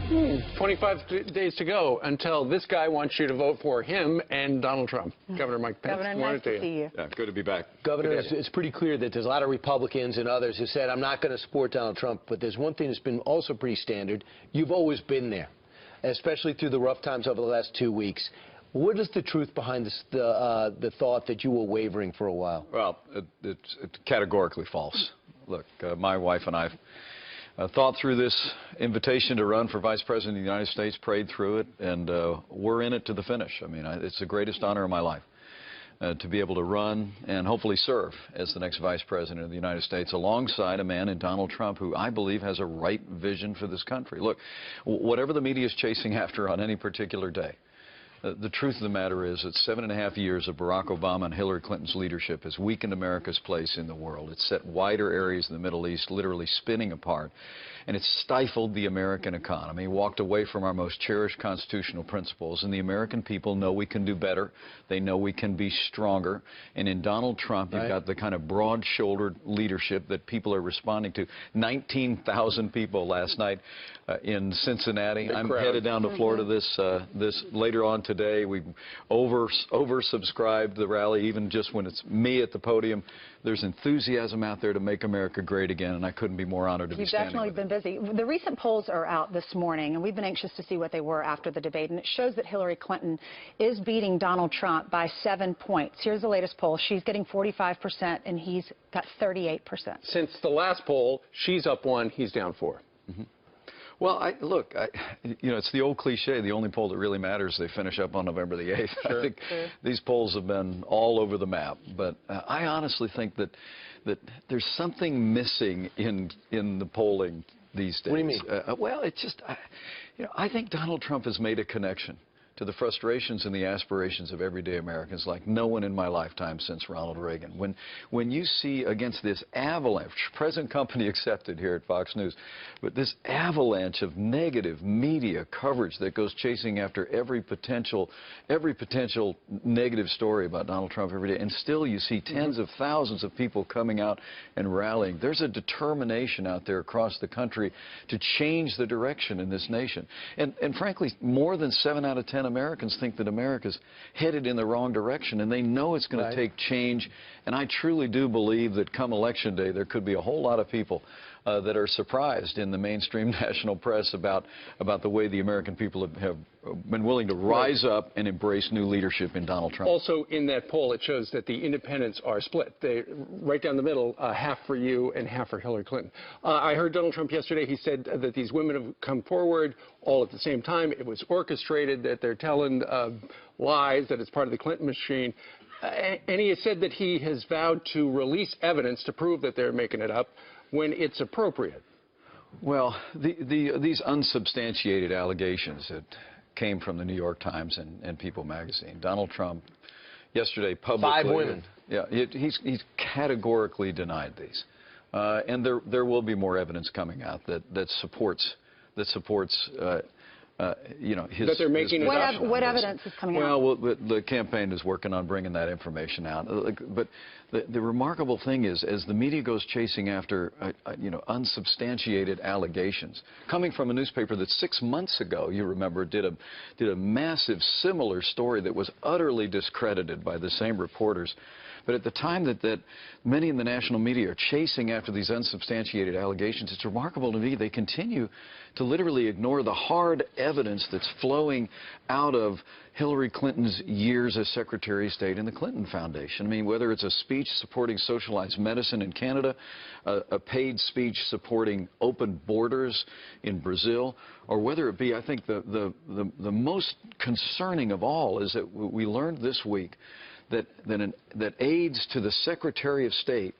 25 days to go until this guy wants you to vote for him and Donald Trump. Governor Mike Pence. Governor, nice to see you. Yeah, good to be back. Governor, it's pretty clear that there's a lot of Republicans and others who said, I'm not going to support Donald Trump, but there's one thing that's been also pretty standard. You've always been there, especially through the rough times over the last 2 weeks. What is the truth behind this, the thought that you were wavering for a while? Well, it's categorically false. Look, my wife and I thought through this invitation to run for Vice President of the United States, prayed through it, and we're in it to the finish. I mean, it's the greatest honor of my life to be able to run and hopefully serve as the next Vice President of the United States alongside a man in Donald Trump who I believe has a right vision for this country. Look, whatever the media is chasing after on any particular day, the truth of the matter is that 7.5 years of Barack Obama and Hillary Clinton's leadership has weakened America's place in the world. It's set wider areas in the Middle East literally spinning apart, and it's stifled the American economy, walked away from our most cherished constitutional principles, and the American people know we can do better. They know we can be stronger, and in Donald Trump, you've got the kind of broad-shouldered leadership that people are responding to. 19,000 people last night in Cincinnati. I'm headed down to Florida this later on today. We oversubscribed the rally, even just when it's me at the podium. There's enthusiasm out there to make America great again, and I couldn't be more honored to be standing with it. You've definitely been busy. The recent polls are out this morning, and we've been anxious to see what they were after the debate, and it shows that Hillary Clinton is beating Donald Trump by 7 points. Here's the latest poll. She's getting 45%, and he's got 38%. Since the last poll, she's up 1, he's down 4. Well, look, you know, it's the old cliche, the only poll that really matters, they finish up on November the 8th. Sure. I think these polls have been all over the map, but I honestly think that there's something missing in the polling these days. What do you mean? Well, it's just, you know, I think Donald Trump has made a connection to the frustrations and the aspirations of everyday Americans like no one in my lifetime since Ronald Reagan. When you see against this avalanche, present company accepted here at Fox News, but this avalanche of negative media coverage that goes chasing after every potential negative story about Donald Trump every day, and still you see tens of thousands of people coming out and rallying. There's a determination out there across the country to change the direction in this nation. And frankly, more than 7 out of 10 Americans think that America's headed in the wrong direction, and they know it's going to take change. And I truly do believe that come Election Day, there could be a whole lot of people that are surprised in the mainstream national press about the way the American people have been willing to rise up and embrace new leadership in Donald Trump. Also, in that poll, it shows that the independents are split. They right down the middle, half for you and half for Hillary Clinton. I heard Donald Trump yesterday. He said that these women have come forward all at the same time. It was orchestrated, that they're telling lies, that it's part of the Clinton machine. And he has said that he has vowed to release evidence to prove that they're making it up when it's appropriate. Well, these unsubstantiated allegations that came from the New York Times and People magazine. Donald Trump yesterday publicly... 5 women. Yeah, he's categorically denied these. And there will be more evidence coming out that supports you know, his... That they're making it up. What evidence is coming out? Well, the campaign is working on bringing that information out. But the remarkable thing is, as the media goes chasing after, you know, unsubstantiated allegations, coming from a newspaper that 6 months ago, you remember, did a massive similar story that was utterly discredited by the same reporters. But at the time that many in the national media are chasing after these unsubstantiated allegations, it's remarkable to me they continue to literally ignore the hard evidence that's flowing out of Hillary Clinton's years as Secretary of State in the Clinton Foundation. I mean, whether it's a speech supporting socialized medicine in Canada, a paid speech supporting open borders in Brazil, or whether it be, I think the most concerning of all is that we learned this week that aides to the Secretary of State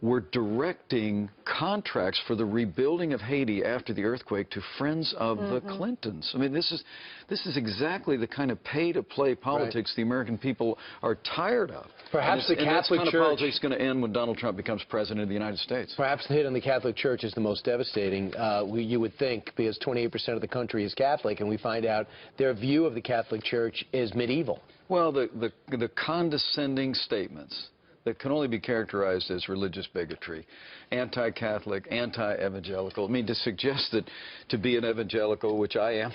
were directing contracts for the rebuilding of Haiti after the earthquake to friends of the Clintons. I mean, this is exactly the kind of pay-to-play politics the American people are tired of. Perhaps the Catholic Church... And politics is going to end when Donald Trump becomes president of the United States. Perhaps the hit on the Catholic Church is the most devastating, you would think, because 28% of the country is Catholic, and we find out their view of the Catholic Church is medieval. Well, the condescending statements that can only be characterized as religious bigotry, anti-Catholic, anti-evangelical. I mean, to suggest that to be an evangelical, which I am,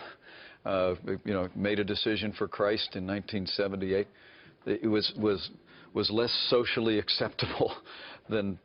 made a decision for Christ in 1978, it was less socially acceptable than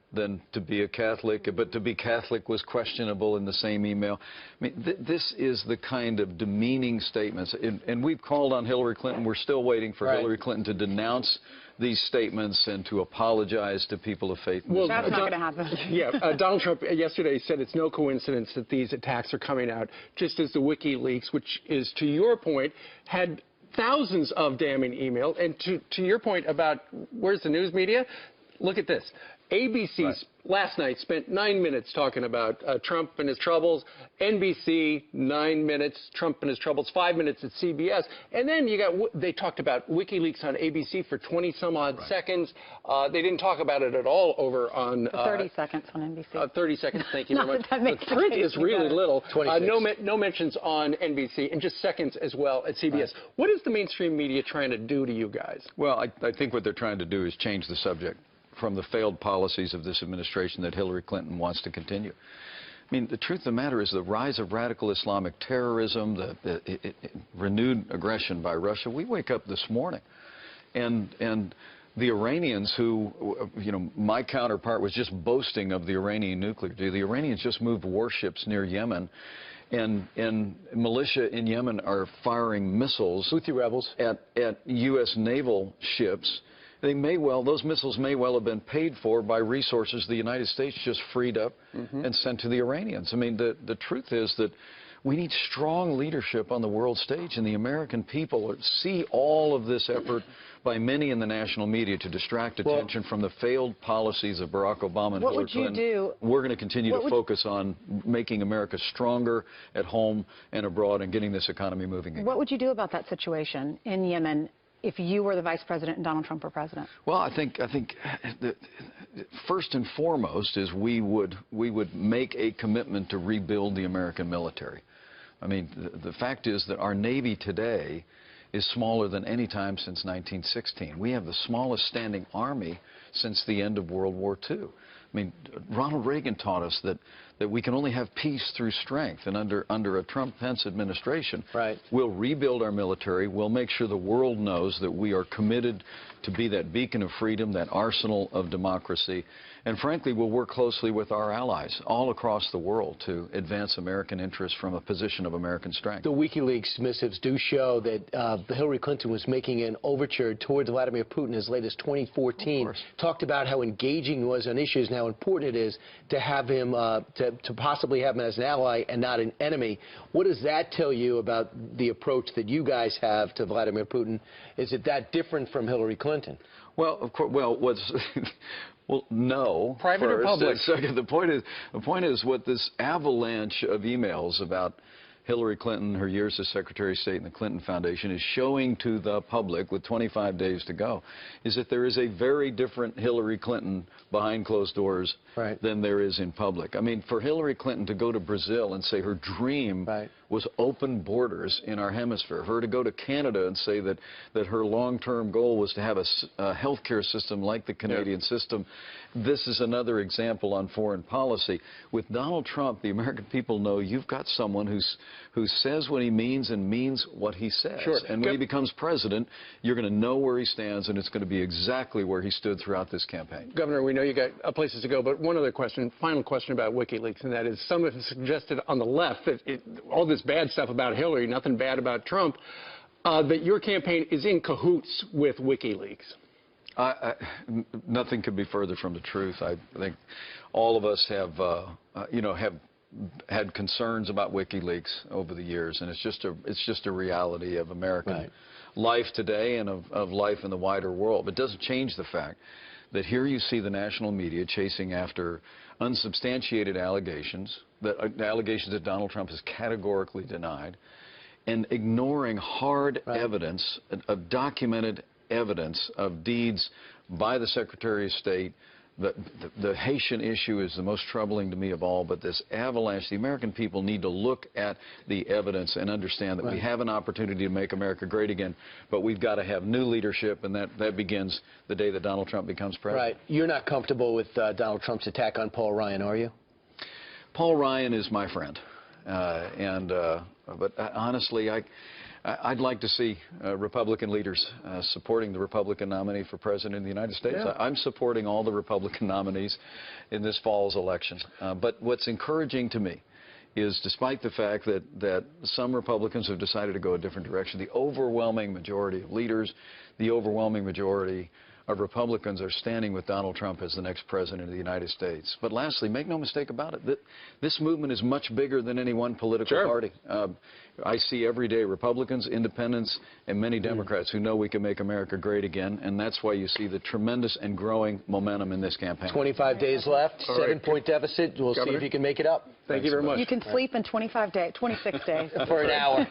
to be a Catholic, but to be Catholic was questionable in the same email. I mean, this is the kind of demeaning statements, and we've called on Hillary Clinton. We're still waiting for Hillary Clinton to denounce these statements and to apologize to people of faith. Well, that's not going to happen. Yeah, Donald Trump yesterday said it's no coincidence that these attacks are coming out, just as the WikiLeaks, which is, to your point, had thousands of damning email. And to your point about where's the news media, look at this. ABC last night spent 9 minutes talking about Trump and his troubles. NBC, 9 minutes, Trump and his troubles, 5 minutes at CBS. And then they talked about WikiLeaks on ABC for 20-some-odd seconds. They didn't talk about it at all over on... 30 seconds on NBC. 30 seconds, thank you very much. The print is really little. 26. No mentions on NBC, and just seconds as well at CBS. Right. What is the mainstream media trying to do to you guys? Well, I think what they're trying to do is change the subject from the failed policies of this administration that Hillary Clinton wants to continue. I mean, the truth of the matter is the rise of radical Islamic terrorism, the renewed aggression by Russia. We wake up this morning, and the Iranians who, my counterpart was just boasting of the Iranian nuclear deal. The Iranians just moved warships near Yemen, and militia in Yemen are firing missiles. Houthi rebels. At U.S. naval ships. Those missiles may well have been paid for by resources the United States just freed up and sent to the Iranians. I mean, the truth is that we need strong leadership on the world stage, and the American people see all of this effort by many in the national media to distract attention from the failed policies of Barack Obama and Hillary Clinton. What would you do? We're going to continue to focus on making America stronger at home and abroad and getting this economy moving again. What would you do about that situation in Yemen if you were the vice president and Donald Trump were president? Well, I think that first and foremost is we would make a commitment to rebuild the American military. I mean, the fact is that our Navy today is smaller than any time since 1916. We have the smallest standing army since the end of World War II. I mean, Ronald Reagan taught us that we can only have peace through strength, and under a Trump-Pence administration, we'll rebuild our military. We'll make sure the world knows that we are committed to be that beacon of freedom, that arsenal of democracy, and frankly, we'll work closely with our allies all across the world to advance American interests from a position of American strength. The WikiLeaks missives do show that Hillary Clinton was making an overture towards Vladimir Putin as late as 2014. Talked about how engaging he was on issues and how important it is to have him, to possibly have him as an ally and not an enemy. What does that tell you about the approach that you guys have to Vladimir Putin? Is it that different from Hillary Clinton? Well, of course. Well, well, no. Private or public? Second, the point is what this avalanche of emails about Hillary Clinton, her years as Secretary of State and the Clinton Foundation is showing to the public with 25 days to go is that there is a very different Hillary Clinton behind closed doors than there is in public. I mean, for Hillary Clinton to go to Brazil and say her dream was open borders in our hemisphere, her to go to Canada and say that her long-term goal was to have a health care system like the Canadian system, this is another example on foreign policy. With Donald Trump, the American people know you've got someone who says what he means and means what he says. And when he becomes president, you're going to know where he stands, and it's going to be exactly where he stood throughout this campaign. Governor, we know you got places to go, but one other question, final question about WikiLeaks, and that is some have suggested on the left that all this bad stuff about Hillary, nothing bad about Trump, that your campaign is in cahoots with WikiLeaks. Nothing could be further from the truth. I think all of us have had concerns about WikiLeaks over the years, and it's just a reality of American life today and of life in the wider world. But it doesn't change the fact that here you see the national media chasing after unsubstantiated allegations, allegations that Donald Trump has categorically denied, and ignoring hard evidence of documented evidence of deeds by the Secretary of State, The Haitian issue is the most troubling to me of all, but this avalanche, the American people need to look at the evidence and understand that we have an opportunity to make America great again, but we've got to have new leadership, and that begins the day that Donald Trump becomes president. Right. You're not comfortable with Donald Trump's attack on Paul Ryan, are you? Paul Ryan is my friend, but honestly, I'd like to see Republican leaders supporting the Republican nominee for president of the United States. Yeah. I'm supporting all the Republican nominees in this fall's election. But what's encouraging to me is, despite the fact that some Republicans have decided to go a different direction, the overwhelming majority of leaders, the overwhelming majority of Republicans are standing with Donald Trump as the next president of the United States. But lastly, make no mistake about it, this movement is much bigger than any one political party. I see every day Republicans, independents, and many Democrats who know we can make America great again, and that's why you see the tremendous and growing momentum in this campaign. 25 days left, 7-point deficit. We'll see if you can make it up. Thank you very much. You can sleep in 26 days. For an hour.